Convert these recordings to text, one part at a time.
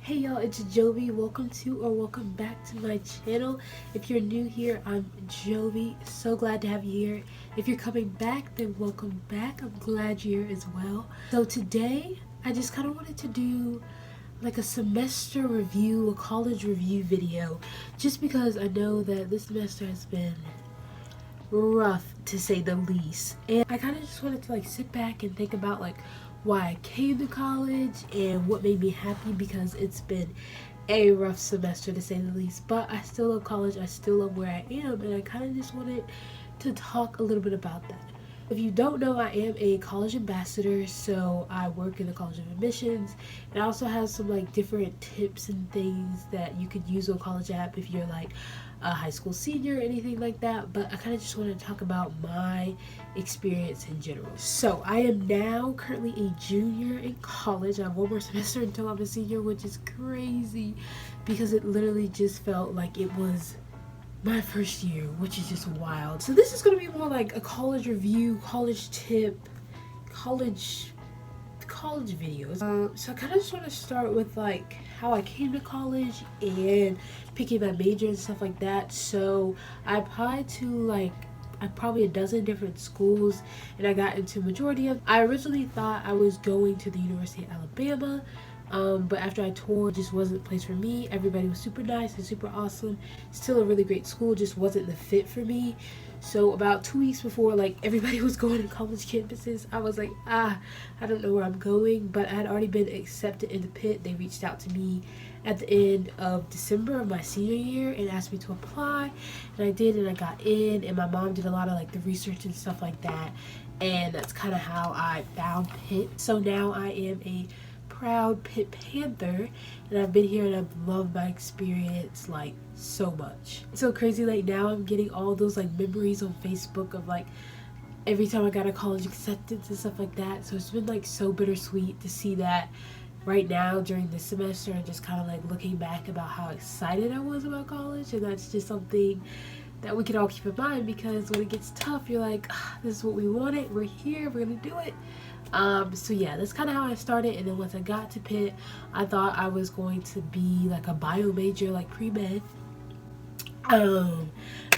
Hey y'all, it's Jovi. Welcome back to my channel. If you're new here, I'm Jovi. So glad to have you here. If you're coming back, then welcome back. I'm glad you're here as well. So today, I just kind of wanted to do like a semester review, a college review video, just because I know that this semester has been rough to say the least, and I kind of just wanted to like sit back and think about like why I came to college and what made me happy, because it's been a rough semester to say the least. But I still love college, I still love where I am, and I kind of just wanted to talk a little bit about that. If you don't know, I am a college ambassador, so I work in the College of Admissions, and I also have some like different tips and things that you could use on College app if you're like a high school senior or anything like that. But I kind of just want to talk about my experience in general. So I am now currently a junior in college. I have one more semester until I'm a senior, which is crazy because it literally just felt like it was my first year, which is just wild. So this is going to be more like a college review, college tip, college videos. So I kind of just want to start with like how I came to college and picking my major and stuff like that. So I applied to like probably a dozen different schools, and I got into majority of. I originally thought I was going to the University of Alabama, but after I toured, it just wasn't the place for me. Everybody was super nice and super awesome. Still a really great school, just wasn't the fit for me. So about 2 weeks before like everybody was going to college campuses, I was like, I don't know where I'm going. But I had already been accepted into Pitt. They reached out to me at the end of December of my senior year and asked me to apply, and I did, and I got in. And my mom did a lot of like the research and stuff like that, and that's kind of how I found Pitt. So now I am a proud Pitt Panther, and I've been here and I've loved my experience like so much. It's so crazy, like now I'm getting all those like memories on Facebook of like every time I got a college acceptance and stuff like that. So it's been like so bittersweet to see that right now during this semester, and just kind of like looking back about how excited I was about college. And that's just something that we can all keep in mind, because when it gets tough, you're like, this is what we wanted, we're here, we're gonna do it. So yeah, that's kind of how I started. And then once I got to Pitt, I thought I was going to be like a bio major, like pre-med. I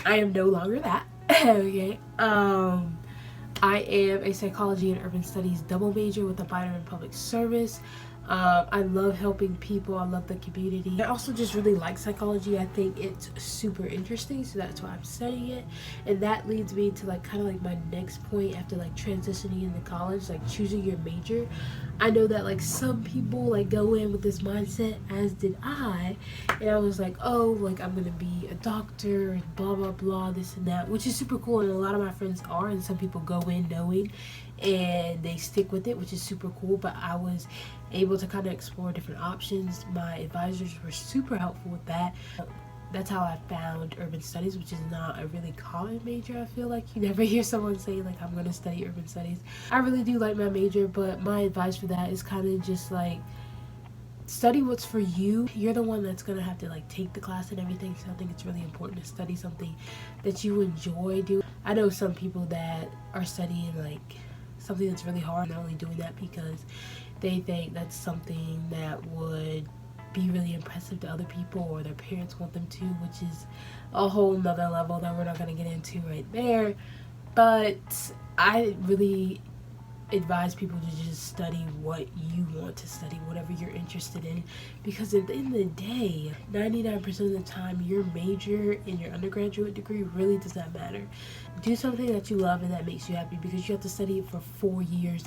am no longer that. Okay. I am a psychology and urban studies double major with a minor in public service. I love helping people. I love the community. I also just really like psychology. I think it's super interesting, so that's why I'm studying it. And that leads me to like kind of like my next point after like transitioning into college, like choosing your major. I know that like some people like go in with this mindset, as did I, and I was like, oh, like I'm gonna be a doctor and blah blah blah, this and that, which is super cool, and a lot of my friends are, and some people go in knowing and they stick with it, which is super cool. But I was able to kind of explore different options. My advisors were super helpful with that. That's how I found urban studies, which is not a really common major. I feel like you never hear someone say like, I'm gonna study urban studies. I really do like my major, but my advice for that is kind of just like study what's for you. You're the one that's gonna have to like take the class and everything, so I think it's really important to study something that you enjoy doing. I know some people that are studying like something that's really hard, not only doing that because they think that's something that would be really impressive to other people, or their parents want them to, which is a whole nother level that we're not going to get into right there. But I really advise people to just study what you want to study, whatever you're interested in, because at the end of the day, 99% of the time, your major in your undergraduate degree really does not matter. Do something that you love and that makes you happy, because you have to study it for 4 years,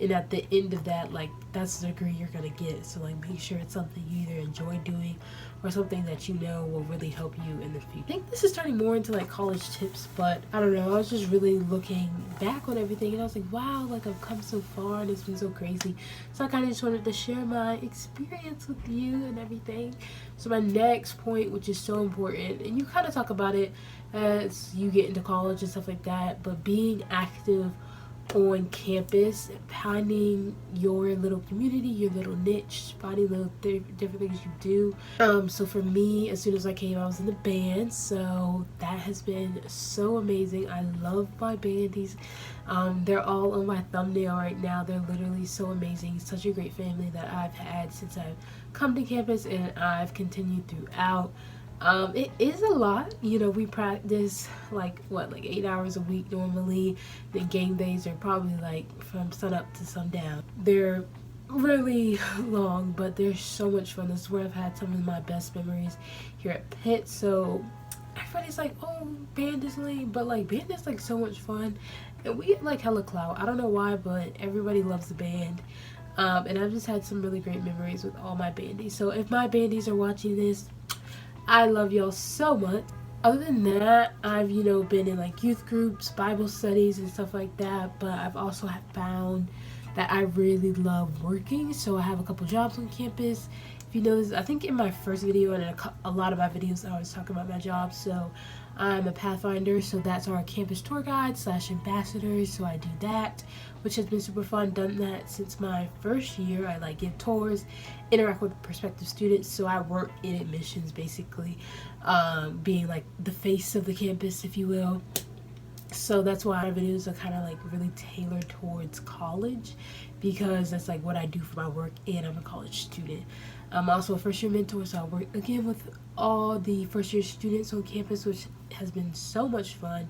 and at the end of that, like that's the degree you're gonna get. So like make sure it's something you either enjoy doing or something that you know will really help you in the future. I think this is turning more into like college tips, but I don't know, I was just really looking back on everything, and I was like, wow, like I've come so far and it's been so crazy. So I kind of just wanted to share my experience with you and everything. So my next point, which is so important, and you kind of talk about it as you get into college and stuff like that, but being active on campus, finding your little community, your little niche, finding little different things you do. So for me, as soon as I came, I was in the band, so that has been so amazing. I love my bandies. They're all on my thumbnail right now. They're literally so amazing. Such a great family that I've had since I've come to campus, and I've continued throughout. It is a lot, you know. We practice like 8 hours a week normally. The game days are probably like from sun up to sundown. They're really long, but they're so much fun. This is where I've had some of my best memories here at Pitt. So everybody's like, oh, band is lame, but like band is like so much fun, and we get like hella clout. I don't know why, but everybody loves the band. And I've just had some really great memories with all my bandies. So if my bandies are watching this, I love y'all so much. Other than that, I've, you know, been in like youth groups, Bible studies, and stuff like that. But I've also found that I really love working. So I have a couple jobs on campus. If you notice, I think in my first video and in a lot of my videos, I was talking about my job. So I'm a Pathfinder, so that's our campus tour guide / ambassador. So I do that, which has been super fun. Done that since my first year. I like give tours, interact with prospective students. So I work in admissions, basically, being like the face of the campus, if you will. So that's why my videos are kind of like really tailored towards college, because that's like what I do for my work, and I'm a college student. I'm also a first year mentor, so I work again with all the first year students on campus, which has been so much fun,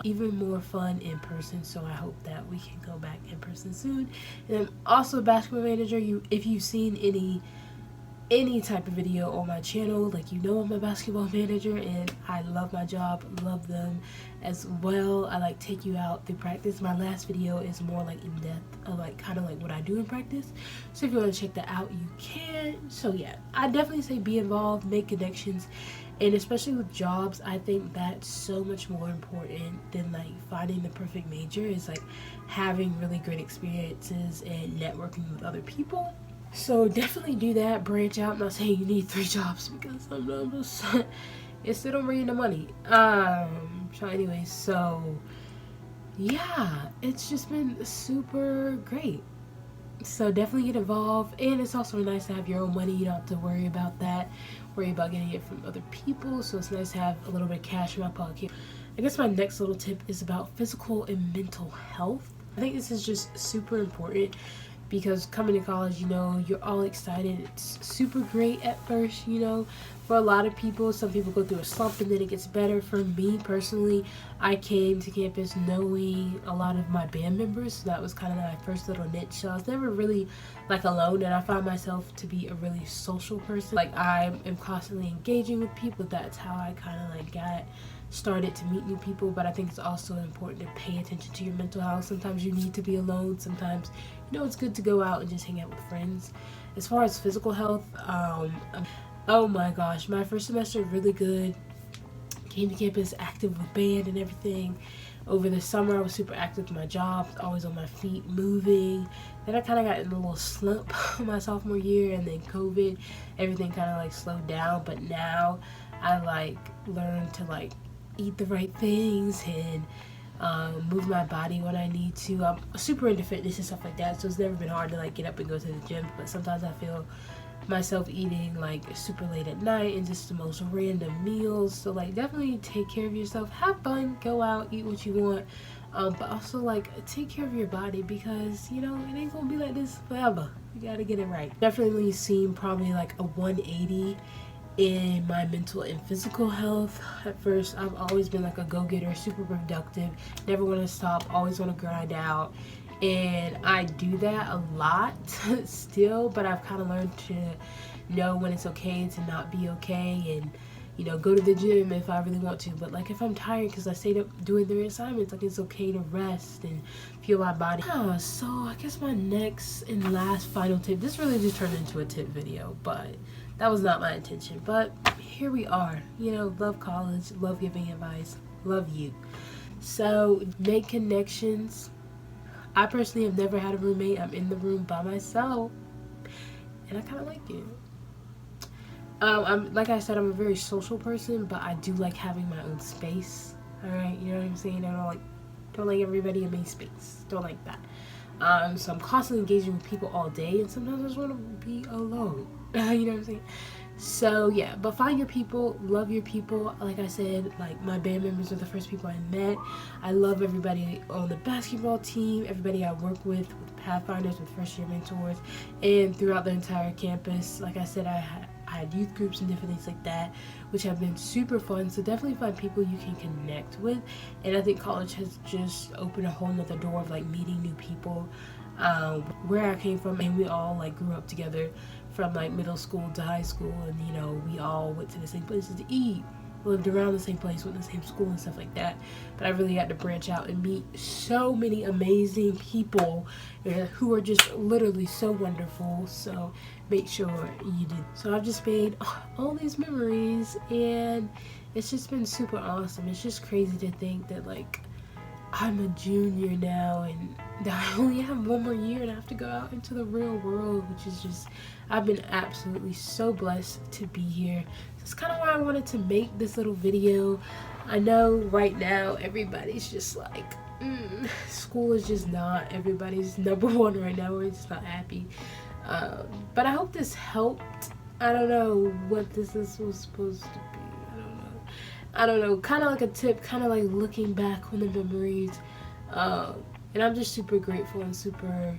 even more fun in person. So I hope that we can go back in person soon. And I'm also a basketball manager. If you've seen any type of video on my channel, like, you know, I'm a basketball manager, and I love my job, love them as well. I like take you out through practice. My last video is more like in depth of like kind of like what I do in practice, so if you want to check that out, you can. So yeah, I definitely say be involved, make connections, and especially with jobs, I think that's so much more important than like finding the perfect major, is like having really great experiences and networking with other people. So definitely do that, branch out. I'm not saying you need 3 jobs, because sometimes it still don't bring you the money. So anyways, so yeah, it's just been super great. So definitely get involved, and it's also nice to have your own money. You don't have to worry about that, worry about getting it from other people. So it's nice to have a little bit of cash in my pocket. I guess my next little tip is about physical and mental health. I think this is just super important, because coming to college, you know, you're all excited. It's super great at first, you know, for a lot of people. Some people go through a slump and then it gets better. For me personally, I came to campus knowing a lot of my band members, so that was kind of my first little niche. So I was never really like alone, and I found myself to be a really social person. Like, I am constantly engaging with people. That's how I kind of like got started to meet new people. But I think it's also important to pay attention to your mental health. Sometimes you need to be alone. Sometimes, you know, it's good to go out and just hang out with friends. As far as physical health, oh my gosh, my first semester really good. Came to campus active with band and everything. Over the summer, I was super active with my job, always on my feet, moving. Then I kind of got in a little slump my sophomore year, and then COVID, everything kind of like slowed down. But now I like learned to like eat the right things and move my body when I need to. I'm super into fitness and stuff like that, so it's never been hard to like get up and go to the gym. But sometimes I feel myself eating like super late at night and just the most random meals. So like, definitely take care of yourself, have fun, go out, eat what you want, but also like take care of your body, because you know it ain't gonna be like this forever. You gotta get it right. Definitely seen probably like a 180 in my mental and physical health. At first, I've always been like a go-getter, super productive, never want to stop, always want to grind out, and I do that a lot still. But I've kind of learned to know when it's okay to not be okay, and you know, go to the gym if I really want to. But like, if I'm tired because I stayed up doing the assignments, like, it's okay to rest and feel my body. Yeah, so I guess my next and last final tip, this really just turned into a tip video, but that was not my intention. But here we are, you know, love college, love giving advice, love you. So make connections. I personally have never had a roommate. I'm in the room by myself, and I kind of like it. I'm, like I said, I'm a very social person, but I do like having my own space. All right, you know what I'm saying? I don't like Don't like everybody in my space. Don't like that. So I'm constantly engaging with people all day, and sometimes I just want to be alone. You know what I'm saying? So yeah, but find your people, love your people. Like I said, like my band members are the first people I met. I love everybody on the basketball team, everybody I work with Pathfinders, with first year mentors, and throughout the entire campus. Like I said, I had youth groups and different things like that, which have been super fun. So definitely find people you can connect with. And I think college has just opened a whole nother door of like meeting new people. Where I came from, and we all like grew up together from like middle school to high school, and you know, we all went to the same places to eat, lived around the same place, went to the same school and stuff like that. But I really got to branch out and meet so many amazing people who are just literally so wonderful. So make sure you do. So I've just made all these memories, and it's just been super awesome. It's just crazy to think that like I'm a junior now, and I only have one more year and I have to go out into the real world, which is just, I've been absolutely so blessed to be here. That's kind of why I wanted to make this little video. I know right now everybody's just like, school is just not everybody's number one right now. We're just not happy. But I hope this helped. I don't know what this was supposed to be. I don't know, kind of like a tip, kind of like looking back on the memories. And I'm just super grateful and super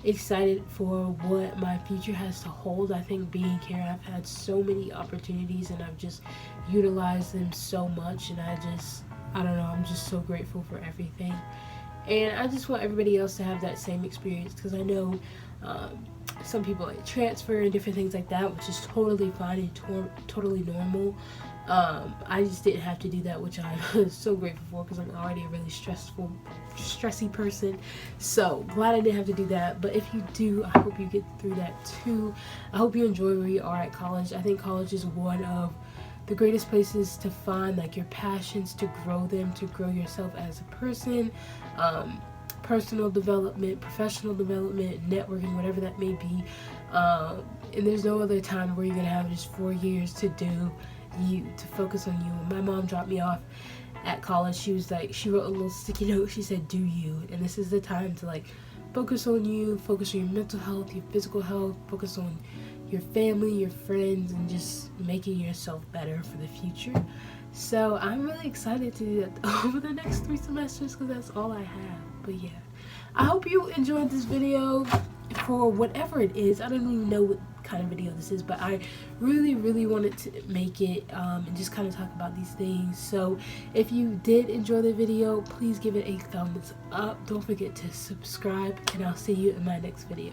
excited for what my future has to hold. I think being here, I've had so many opportunities and I've just utilized them so much, and I don't know, I'm just so grateful for everything. And I just want everybody else to have that same experience, because I know some people like transfer and different things like that, which is totally fine and totally normal. I just didn't have to do that, which I'm so grateful for, because I'm already a really stressy person. So glad I didn't have to do that. But if you do, I hope you get through that too. I hope you enjoy where you are at college. I think college is one of the greatest places to find like your passions, to grow them, to grow yourself as a person, personal development, professional development, networking, whatever that may be. And there's no other time where you're gonna have just 4 years to do you, to focus on you. When my mom dropped me off at college, she was like, she wrote a little sticky note, she said, do you, and this is the time to like focus on you, focus on your mental health, your physical health, focus on your family, your friends, and just making yourself better for the future. So I'm really excited to do that over the next 3 semesters, because that's all I have. But yeah, I hope you enjoyed this video for whatever it is. I don't even know what kind of video this is, but I really wanted to make it and just kind of talk about these things. So if you did enjoy the video, please give it a thumbs up. Don't forget to subscribe, and I'll see you in my next video.